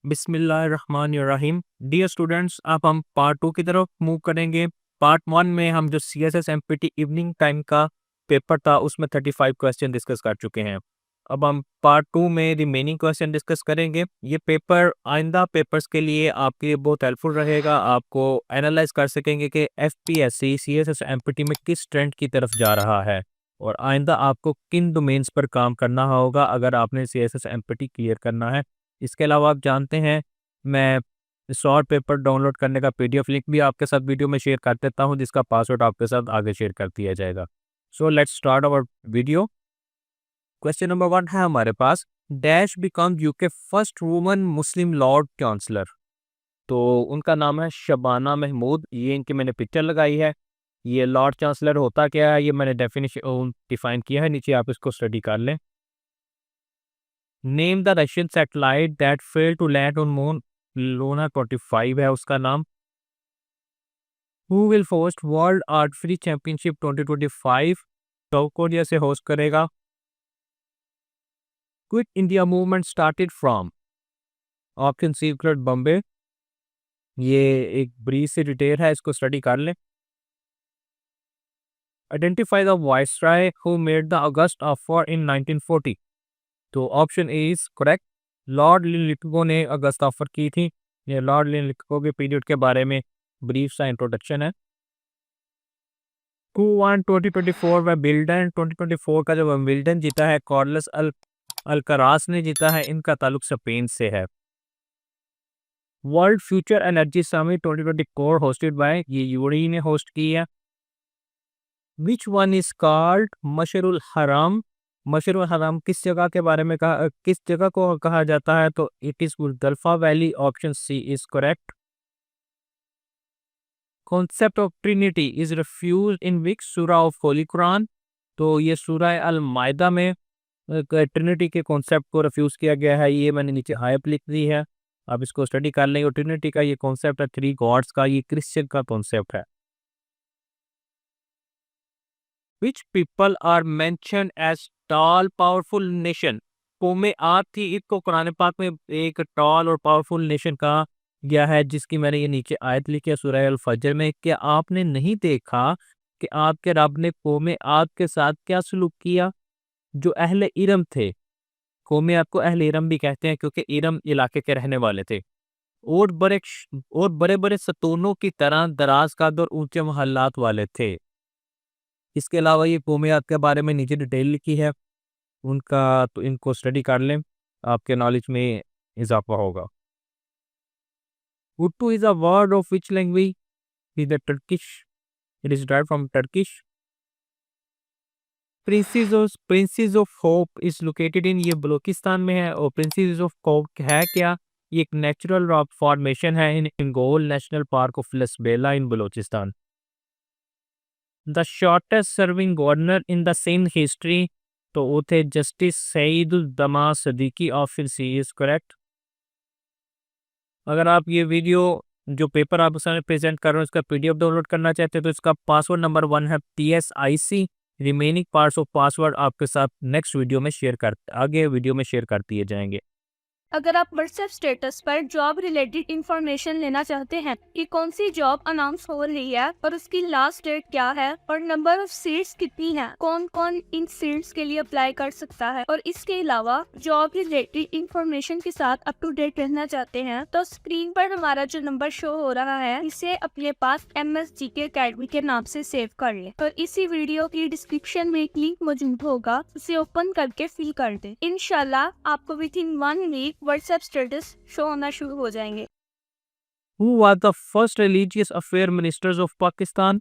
बिस्मिल्लाहिर्रहमानिर्रहीम। Dear students, अब हम पार्ट 2 की तरफ मूव करेंगे। पार्ट 1 में हम जो CSS MPT इवनिंग टाइम का पेपर था उसमें 35 क्वेश्चन डिस्कस कर चुके हैं। अब हम पार्ट 2 में रिमेनिंग क्वेश्चन डिस्कस करेंगे। ये पेपर आइंदा पेपर्स के लिए आपके लिए बहुत हेल्पफुल रहेगा। आपको एनालाइज कर सकेंगे कि FPSC CSS MPT में किस ट्रेंड की तरफ जा रहा है और आइंदा आपको किन डोमेन्स पर काम करना होगा अगर आपने CSS MPT क्लियर करना है। इसके अलावा आप जानते हैं मैं शॉर्ट पेपर डाउनलोड करने का PDF लिंक भी आपके साथ वीडियो में शेयर कर देता हूं, जिसका पासवर्ड आपके साथ आगे शेयर कर दिया जाएगा। So let's start our video. Question number 1 है हमारे पास, dash become UK first woman Muslim lord chancellor. तो उनका नाम है शबाना महमूद। ये इनकी मैंने पिक्चर लगाई है। ये लॉर्ड चांसलर होता क्या है ये मैंने डेफिनेशन डिफाइन किया है, नीचे आप इसको स्टडी कर लें। Name the Russian satellite that failed to land on moon, Luna 25 है उसका नाम। Who will host world archery championship 2025, South Korea से होस्ट करेगा। Quit India Movement started from, option C क्लट बॉम्बे। ये एक ब्रीफ से डिटेल है, इसको स्टडी कर लें। Identify the viceroy who made the August offer in 1940। तो option A is correct, Lord Linlithgow ने अगस्त ऑफर की थी। ये लॉर्ड लिनलिथगो के पीरियड के बारे में ब्रीफ सा इंट्रोडक्शन है। हु वन 2024 में विंबलडन, 2024 का जो विंबलडन जीता है कार्लोस अल्कराज ने जीता है। इनका ताल्लुक स्पेन से है। World future energy summit 2024 hosted by, ये यूएई ने होस्ट की है। विच वन इज कॉल्ड मशरुल हराम। मशरुल हराम किस जगह के बारे में कहा, किस जगह को कहा जाता है? तो it is Muzdalifah valley, option C is correct. Concept of trinity is refuse in which surah of Holi Quran. तो ये सूरा अल मायदा में ट्रिनिटी के कॉन्सेप्ट को रिफ्यूज किया गया है। ये मैंने नीचे आयत लिख दी है, आप इसको स्टडी कर लेंगे। ट्रिनिटी का ये कॉन्सेप्ट है, 3 गॉड्स का, ये क्रिश्चियन का कॉन्सेप्ट है। Which people are mentioned as tall powerful nation? कौम आद थी, इसको कुरान पाक में एक टॉल और पावरफुल नेशन कहा गया है, जिसकी मैंने ये नीचे आयत लिखी है सूरह अल फजर में। क्या आपने नहीं देखा कि आपके रब ने कौम आद के साथ क्या सलूक किया? जो अहले इरम थे, कौम आद को अहले इरम भी कहते हैं क्योंकि इरम इलाके के रहने वाले थे, और बड़े बड़े सतूनों की तरह दराज कद और ऊंचे मोहल्लात वाले थे। इसके अलावा ये कौमियत के बारे में नीचे डिटेल लिखी है उनका, तो इनको स्टडी कर लें, आपके नॉलेज में इजाफा होगा। Urdu is a word of which language? Is the Turkish, it is derived from Turkish. Princess of hope is located in, ये बलूचिस्तान में है। और प्रिंसेस ऑफ होप है क्या? ये एक नेचुरल रॉक फॉर्मेशन है in Hingol national park of Lasbela in Balochistan. The shortest serving governor in the Sindh history, तो वो थे justice Saeeduzzaman Siddiqui, option C is correct. अगर आप ये वीडियो जो पेपर आप सामने प्रेजेंट कर रहे हो इसका PDF डाउनलोड करना चाहते हैं तो इसका पासवर्ड नंबर 1 है PSIC। Remaining parts of password आपके साथ नेक्स्ट वीडियो में शेयर कर आगे वीडियो में शेयर कर दिए जाएंगे। अगर आप व्हाट्सएप स्टेटस पर जॉब रिलेटेड इंफॉर्मेशन लेना चाहते हैं कि कौन सी जॉब अनाउंस हो रही है और उसकी लास्ट डेट क्या है और नंबर ऑफ सीट्स कितनी है, कौन कौन इन सीट्स के लिए अप्लाई कर सकता है, और इसके अलावा जॉब रिलेटेड इंफॉर्मेशन के साथ अप टू डेट रहना चाहते हैं, तो स्क्रीन पर हमारा जो नंबर शो हो रहा है इसे अपने पास MSGK अकेडमी के नाम से सेव कर ले और इसी वीडियो की डिस्क्रिप्शन में एक लिंक मौजूद होगा, उसे ओपन करके फिल कर दे। इंशाल्लाह आपको within 1 week WhatsApp status show होना शुरू हो जाएंगे। Who was the first religious affair ministers of Pakistan?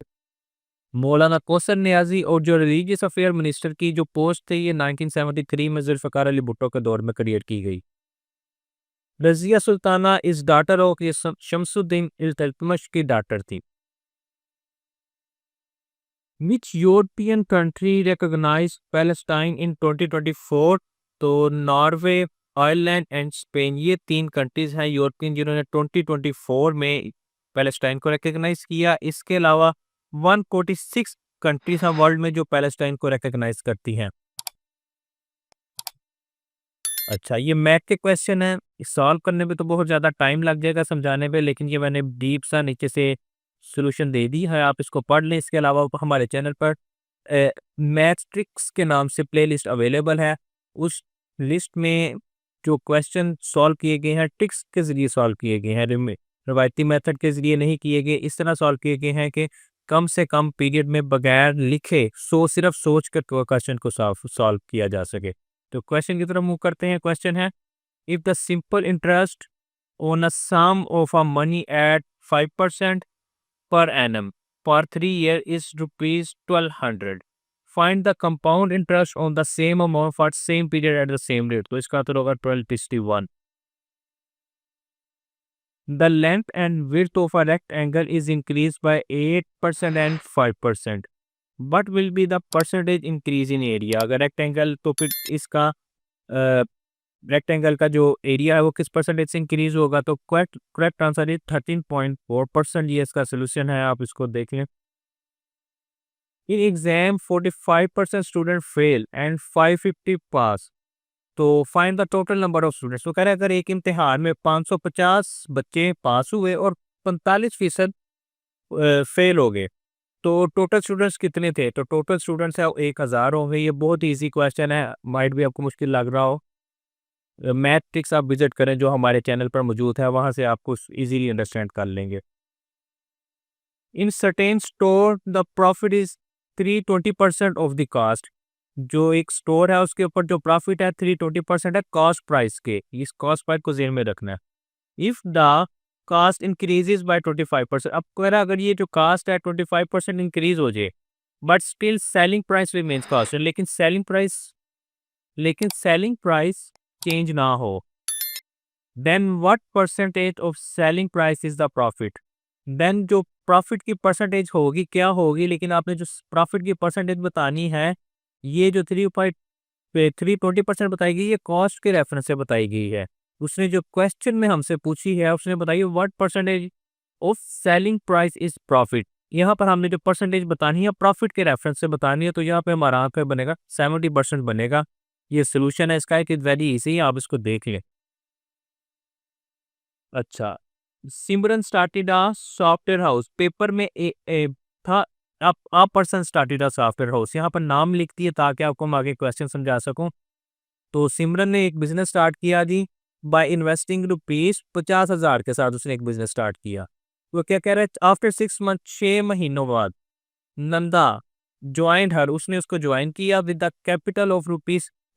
मौलाना कौसर नियाजी। और जो रिलीजियस अफेयर मिनिस्टर की जो पोस्ट थी ये 1973 में जुल्फ़िकार अली भुट्टो के दौर में क्रिएट की गई। रजिया सुल्ताना इस डॉटर ऑफ शमसुद्दीन इल्तुतमिश की डॉटर थी। Which European country recognized Palestine in 2024? तो नॉर्वे, आयरलैंड एंड स्पेन, ये 3 कंट्रीज हैं यूरोपियन जिन्होंने 2024 में पैलेस्टाइन को रिकग्नाइज किया। इसके अलावा 146 कंट्रीज हैं वर्ल्ड में जो पैलेस्टाइन को रिकग्नाइज करती हैं। अच्छा, ये मैथ के क्वेश्चन हैं, सॉल्व करने में तो बहुत ज़्यादा टाइम लग जाएगा समझाने में, लेकिन ये मैंने डीप सा नीचे से सॉल्यूशन दे दी है, आप इसको पढ़ लें। इसके अलावा हमारे चैनल पर मैथ ट्रिक्स के नाम से प्लेलिस्ट अवेलेबल है। उस लिस्ट में जो क्वेश्चन सॉल्व किए गए हैं, ट्रिक्स के ज़रिए सॉल्व किए गए हैं, रवायती मेथड के ज़रिए नहीं किए गए। इस तरह सॉल्व किए गए हैं कि कम से कम पीरियड में बगैर लिखे सिर्फ सोच कर क्वेश्चन को सॉल्व किया जा सके। तो क्वेश्चन की तरफ मूव करते हैं। क्वेश्चन है, if the simple interest on a sum of a money at 5% per annum for 3 year is rupees 1200, find the compound interest on the same amount for same period at the same rate। तो इसका answer होगा 1261। The length and width of a rectangle is increased by 8% and 5%, what will be the percentage increase in area? अगर rectangle तो फिर इसका rectangle का जो area है वो किस परसेंटेज से इंक्रीज होगा? तो करेक्ट करेक्ट आंसर इज 13.4%। ये इसका सोल्यूशन है, आप इसको देख लें। In exam 45% student fail and 550 पास, तो find the total number of students. तो कह रहे हैं अगर एक इम्तिहान में 550 बच्चे पास हुए और 45% फेल हो गए, तो टोटल स्टूडेंट्स कितने थे? तो टोटल स्टूडेंट्स है 1000 होंगे। ये बहुत ही इजी क्वेश्चन है, माइट भी आपको मुश्किल लग रहा हो। मैथ ट्रिक्स आप विजिट करें जो हमारे चैनल पर मौजूद है, वहाँ से आपको इजीली अंडरस्टैंड कर लेंगे। In certain store the profit is 320% of the cost. जो एक स्टोर है उसके ऊपर जो प्रॉफिट है 320% है कॉस्ट प्राइस के। इस कॉस्ट प्राइस को ज़हन में रखना है। If the cost increases by 25%, अब कह रहा है अगर ये जो कास्ट है 25% इंक्रीज हो जाए but still selling price remains cost, लेकिन सेलिंग प्राइस चेंज ना हो, then what percentage of selling price is the profit? Then जो प्रॉफिट की परसेंटेज होगी क्या होगी? लेकिन आपने जो प्रॉफिट की परसेंटेज बतानी है, ये जो 320% बताई गई ये कॉस्ट के रेफरेंस से बताई गई है। उसने जो क्वेश्चन में हमसे पूछी है उसने बताई what percentage of selling price is profit. यहाँ पर हमने जो परसेंटेज बतानी है प्रॉफिट के रेफरेंस से बतानी है, तो यहाँ पे हमारा आंसर बनेगा 70% बनेगा। ये सोल्यूशन है इसका, एक वेरी इजी, आप इसको देख लें। अच्छा, Simran started a software house, paper में था a person started a software house, यहाँ पर नाम लिखती है ताकि आपको मैं आगे क्वेश्चन समझा सकूं। तो सिमरन ने एक बिजनेस स्टार्ट किया जी, बाय इन्वेस्टिंग ₹50,000 के साथ उसने एक बिजनेस स्टार्ट किया। वो क्या कह रहा है, आफ्टर 6 मंथ 6 महीनों बाद नंदा ज्वाइंड हर, उसने उसको ज्वाइन किया विद द कैपिटल ऑफ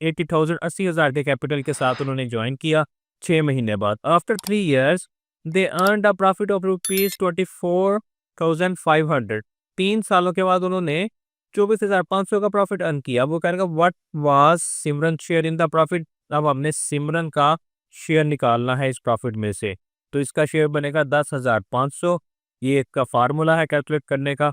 ₹80,000, 80,000 के कैपिटल के साथ उन्होंने ज्वाइन किया 6 महीने बाद। After 3 years they earned a profit of ₹24,500, 3 सालों के बाद उन्होंने 24,500 का प्रॉफिट अर्न किया। वो कह रहा what was Simran share in the profit. अब हमने सिमरन का शेयर निकालना है इस प्रॉफिट में से, तो इसका शेयर बनेगा 10,500। ये इसका फार्मूला है कैलकुलेट करने का।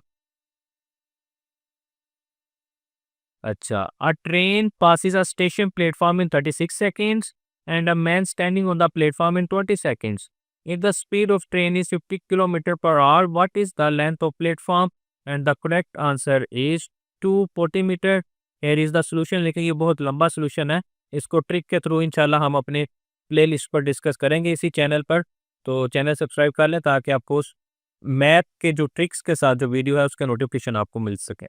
अच्छा, a train passes a station platform in 36 seconds and a man standing on the platform in 20 seconds. If the speed of train is 50 km per hour, what is the length of platform? And the correct answer is 240 metre. Here is the solution। लेकिन ये बहुत लंबा solution है, इसको trick के through इंशाल्लाह हम अपने प्लेलिस्ट पर डिस्कस करेंगे इसी चैनल पर। तो चैनल सब्सक्राइब कर लें ताकि आपको उस मैथ के जो ट्रिक्स के साथ जो वीडियो है उसका नोटिफिकेशन आपको मिल सके।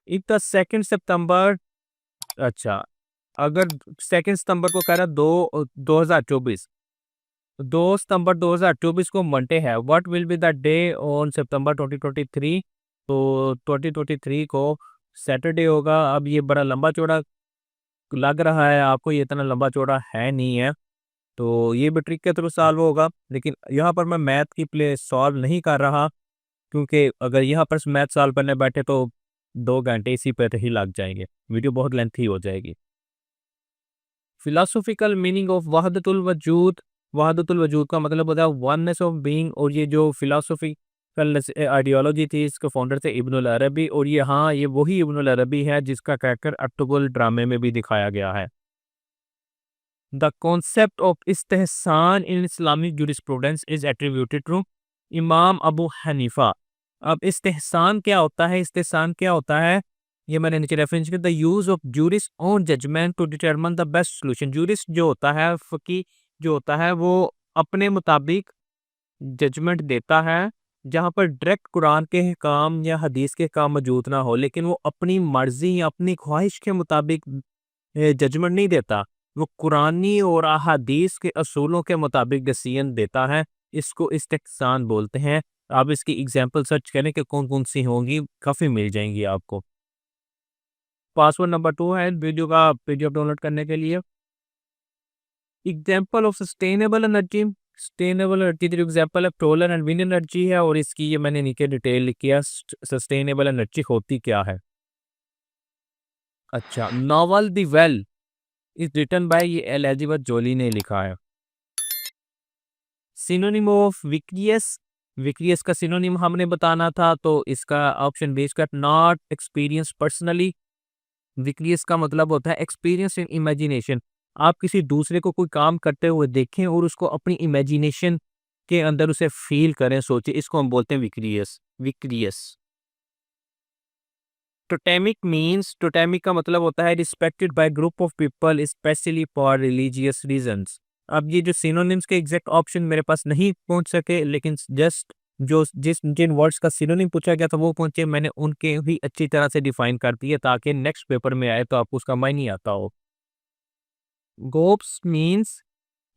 इफ द 2 सितंबर, अच्छा, अगर 2 सितंबर को कह रहा 2024, 2 सितंबर 2024 को मंडे है, what will be the day on सितंबर 2023? तो 2023 को सैटरडे होगा। अब ये बड़ा लंबा चौड़ा लग रहा है आपको, ये इतना लंबा चौड़ा है नहीं है, तो ये भी ट्रिक के थ्रू सॉल्व होगा। लेकिन यहाँ पर मैं मैथ की प्ले सॉल्व नहीं कर रहा, क्योंकि अगर यहाँ पर मैथ सॉल्व करने बैठे तो 2 घंटे इसी पर ही लग जाएंगे, वीडियो बहुत लेंथी हो जाएगी। फिलोसॉफिकल मीनिंग ऑफ वहदतुल वजूद, वहदतुल वजूद का मतलब होता है वननेस ऑफ बीइंग। और ये जो फिलोसॉफिकल आइडियोलॉजी थी इसके फाउंडर थे इब्नुल अरबी, और ये हाँ ये वही इब्नुल अरबी है जिसका कैरेक्टर अर्तुगरुल ड्रामे में भी दिखाया गया है। The concept of istihsan in Islamic jurisprudence is attributed to Imam Abu Hanifa. अब इस्तेहसान क्या होता है? इस्तेहसान क्या होता है? ये मैंने नीचे रेफरेंस किया, the use of jurist on judgement to determine the best solution. Jurist जो होता है, फकी जो होता है, वो अपने मुताबिक जजमेंट देता है, जहाँ पर डायरेक्ट कुरान के काम या हदीस के काम मौजूद ना हो, लेकिन वो अपनी मर्जी या अपनी ख्वाहिश के मुताबिक जजमेंट नहीं देता, वो कुरानी और अहादीस के असूलों के मुताबिक डिसीजन देता है। इसको इस्तिहसान बोलते हैं। आप इसकी एग्जांपल सर्च करें कि कौन कौन सी होंगी, काफ़ी मिल जाएंगी आपको। पासवर्ड नंबर 2 है वीडियो का पीडीएफ डाउनलोड करने के लिए। Example of sustainable energy. Sustainable energy जो एग्जाम्पल है सोलर एंड विंड एनर्जी है, और इसकी ये मैंने नीचे डिटेल लिखी है। सस्टेनेबल एनर्जी होती क्या है? अच्छा, novel the well is written by ये एलिजाबेथ जोली ने लिखा है। Synonym of विक्रियस। विक्रियस का सिनोनिम हमने बताना था, तो इसका ऑप्शन बी इसका नॉट एक्सपीरियंस पर्सनली। विक्रियस का मतलब होता है एक्सपीरियंस इन इमेजिनेशन। आप किसी दूसरे को कोई काम करते हुए देखें और उसको अपनी इमेजिनेशन के अंदर उसे फील करें, सोचें, इसको हम बोलते हैं विक्रियस। विक्रियस। टोटेमिक मीन्स, टोटेमिक का मतलब होता है respected by group of people specially for religious reasons. अब ये जो सिनोनिम्स के एग्जैक्ट ऑप्शन मेरे पास नहीं पहुंच सके, लेकिन जस्ट जो जिन वर्ड्स का सिनोनिम पूछा गया था वो पहुंचे, मैंने उनके भी अच्छी तरह से डिफाइन कर दिए ताकि नेक्स्ट पेपर में आए तो आपको उसका मायने आता हो। Gobs means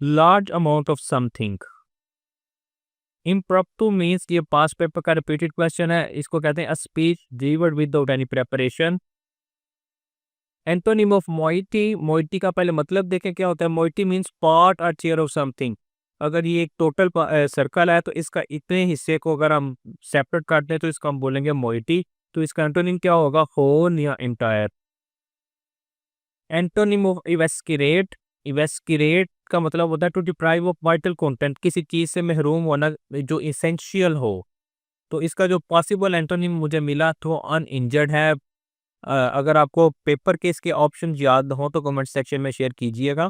large amount of something. Impromptu means ये पास्ट पेपर का रिपीटेड क्वेश्चन है, इसको कहते हैं a speech delivered without any preparation. Antonym of moiety. Moiety का पहले मतलब देखें क्या होता है। मोइटी मीन्स पार्ट और चेयर ऑफ समथिंग। अगर ये एक टोटल सर्कल है तो इसका इतने हिस्से को अगर हम सेपरेट कर दें तो इसको हम बोलेंगे मोइटी। तो इसका एंटोनिम क्या होगा? होल या entire. Antonym of eviscerate. Eviscerate का मतलब होता है to deprive of vital content, किसी चीज से महरूम होना जो इसेंशियल हो। तो इसका जो पॉसिबल एंटोनिम मुझे मिला तो अनइंजर्ड है। अगर आपको पेपर के इसके ऑप्शन याद हो तो कमेंट सेक्शन में शेयर कीजिएगा।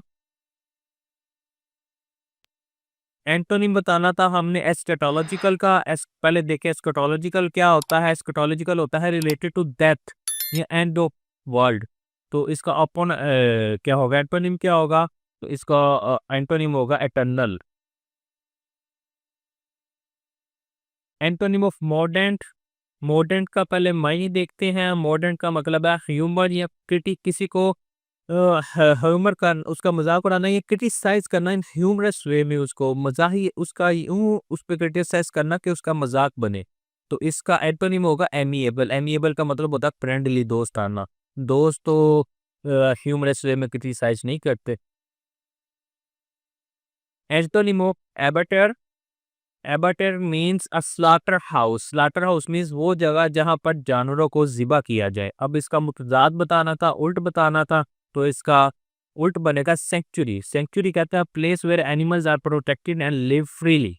एंटोनिम बताना था हमने एस्केटोलॉजिकल का। पहले देखें एस्केटोलॉजिकल क्या होता है। एस्केटोलॉजिकल होता है रिलेटेड टू डेथ या एंड ऑफ वर्ल्ड। तो इसका अपन क्या होगा? एंटोनिम क्या होगा? तो इसका एंटोनिम होगा eternal. Antonym of modern. Modern का पहले मायने देखते हैं। मॉडर्न का मतलब है ह्यूमर या क्रिटिक, किसी को ह्यूमर का उसका मजाक उड़ाना या क्रिटिसाइज करना इन ह्यूमरस वे में, उसको मजाही उसका यूं उस पर क्रिटिसाइज करना कि उसका मजाक बने। तो इसका एंटोनिम होगा एमिएबल। एमिएबल का मतलब होता है फ्रेंडली, दोस्ताना। दोस्त तो ह्यूमरस वे में क्रिटिसाइज नहीं करते। Antonym of abattoir. Abattoir means a slaughterhouse. Slaughterhouse means वो जगह जहाँ पर जानवरों को ज़िबा किया जाए। अब इसका मुतजाद बताना था, उल्ट बताना था, तो इसका उल्ट बनेगा सेंचुरी। सेंचुरी कहता है place where animals are protected and live freely.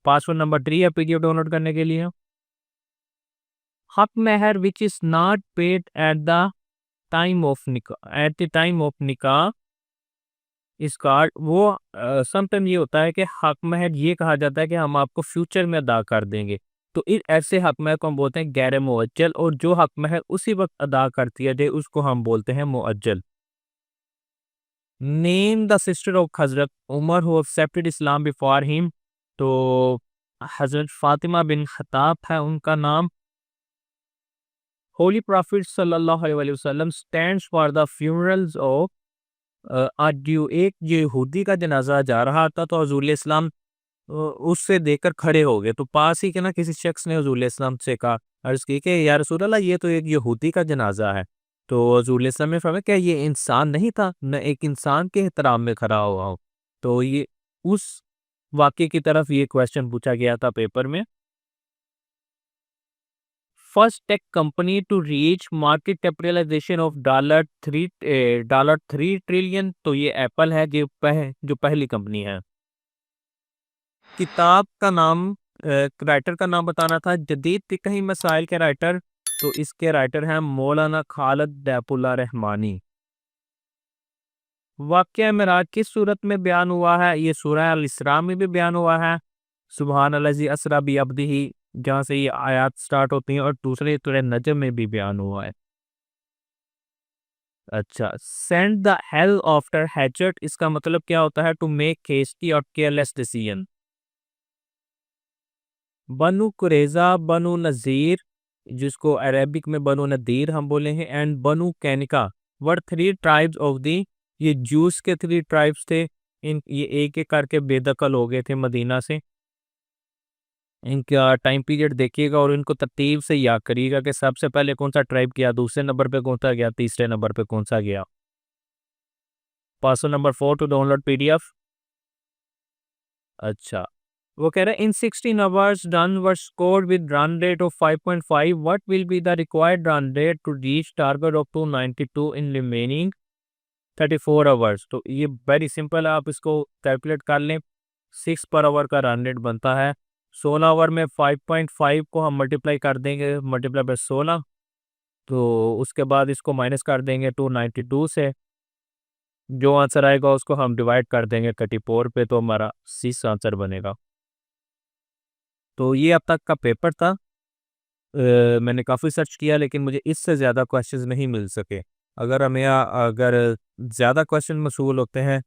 Password number 3 है पीडीएफ डाउनलोड करने के लिए। Haq mehr which is not paid at the time of nikah. At the time of nikah इसका वो समटाइम ये होता है कि हक महर ये कहा जाता है कि हम आपको फ्यूचर में अदा कर देंगे। तो ऐसे हक महर को हम बोलते हैं गैर मुअज्जल, और जो हक महर उसी वक्त अदा कर दिया जाए उसको हम बोलते हैं मुअज्जल। Name the sister of Hazrat Umar who accepted Islam before him. तो हजरत फातिमा बिन खताब है उनका नाम। होली प्रॉफिट सल्लल्लाहु अलैहि वसल्लम stands for the funerals of. आज जो एक यहूदी का जनाजा जा रहा था तो हजूल इस्लाम उससे देखकर खड़े हो गए। तो पास ही के ना किसी शख्स ने हजूल इस्लाम से कहा, अर्ज की कि या रसूल अल्लाह ये तो एक यहूदी का जनाजा है। तो हजूल इस्लाम ने फरमाया क्या ये इंसान नहीं था? मैं एक इंसान के एहतराम में खड़ा हुआ हूँ। तो ये उस वाक्य की तरफ ये क्वेश्चन पूछा गया था पेपर में। First tech company to reach market capitalisation of $3 trillion. तो ये एप्पल है जो पहली कंपनी है। किताब का नाम, राइटर का नाम बताना था। जदीद फिक़ही मसाइल के राइटर, तो इसके राइटर हैं मौलाना खालिद दैफुल्लाह रहमानी। वाक़या मेराज किस सूरत में बयान हुआ है? ये सूरह अल इसरा में भी बयान हुआ है। सुबहान अल्लज़ी असरा बि अब्दिही जहाँ से ये आयात स्टार्ट होती हैं, और दूसरे सूरह नजम में भी बयान हुआ है। अच्छा, send the helve after hatchet, इसका मतलब क्या होता है? टू मेक हेस्टी और careless decision. Banu Qurayza, Banu Nazir, जिसको अरेबिक में बनु नदीर हम बोले हैं, and Banu Qaynuqa were three tribes of the, ये जूस के थ्री ट्राइब्स थे। ये एक एक करके बेदखल हो गए थे मदीना से। इनका टाइम पीरियड देखिएगा और इनको तरतीब से याद करिएगा कि सबसे पहले कौन सा ट्राइब गया, दूसरे नंबर पे कौन सा गया, तीसरे नंबर पे कौन सा गया। Parcel number 4 to download PDF. अच्छा, वो कह रहा है in 16 hours run were scored with run rate of 5.5, what will be the required run rate to reach target of 292 in remaining 34 hours. तो ये वेरी सिंपल है, आप इसको कैलकुलेट कर लें। 6 पर आवर का रन रेट बनता है। 16 आवर में 5.5 को हम मल्टीप्लाई कर देंगे, मल्टीप्लाई बाय 16, तो उसके बाद इसको माइनस कर देंगे 292 से। जो आंसर आएगा उसको हम डिवाइड कर देंगे 34 पे, तो हमारा 6 आंसर बनेगा। तो ये अब तक का पेपर था। मैंने काफ़ी सर्च किया लेकिन मुझे इससे ज़्यादा क्वेश्चंस नहीं मिल सके। अगर ज़्यादा क्वेश्चन मसूल होते हैं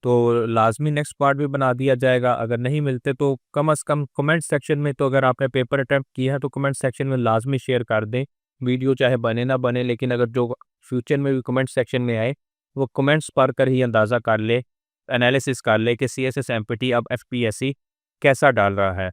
तो लाजमी नेक्स्ट पार्ट भी बना दिया जाएगा। अगर नहीं मिलते तो कम से कम कमेंट सेक्शन में, तो अगर आपने पेपर अटैम्प्ट किया है तो कमेंट सेक्शन में लाजमी शेयर कर दें। वीडियो चाहे बने ना बने, लेकिन अगर जो फ्यूचर में भी कमेंट सेक्शन में आए वो कमेंट्स पढ़ कर ही अंदाज़ा कर ले, एनालिसिस कर ले कि CSS MPT अब FPSC कैसा डाल रहा है।